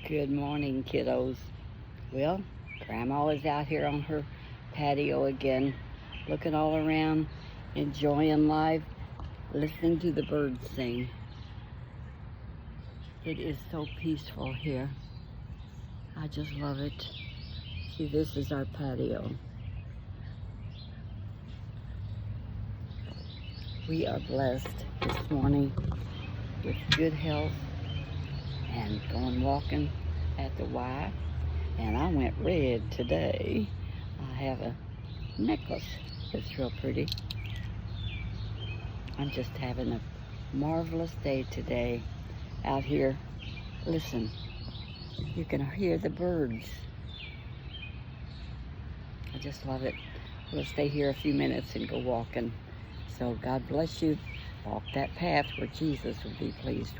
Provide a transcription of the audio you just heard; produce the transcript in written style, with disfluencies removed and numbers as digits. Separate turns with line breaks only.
Good morning, kiddos. Well, Grandma is out here on her patio again, looking all around, enjoying life, listening to the birds sing. It is so peaceful here. I just love it. See, this is our patio. We are blessed this morning with good health and going walking at the Y. And I went red today. I have a necklace that's real pretty. I'm just having a marvelous day today out here. Listen, you can hear the birds. I just love it. We'll stay here a few minutes and go walking. So God bless you. Walk that path where Jesus will be pleased with.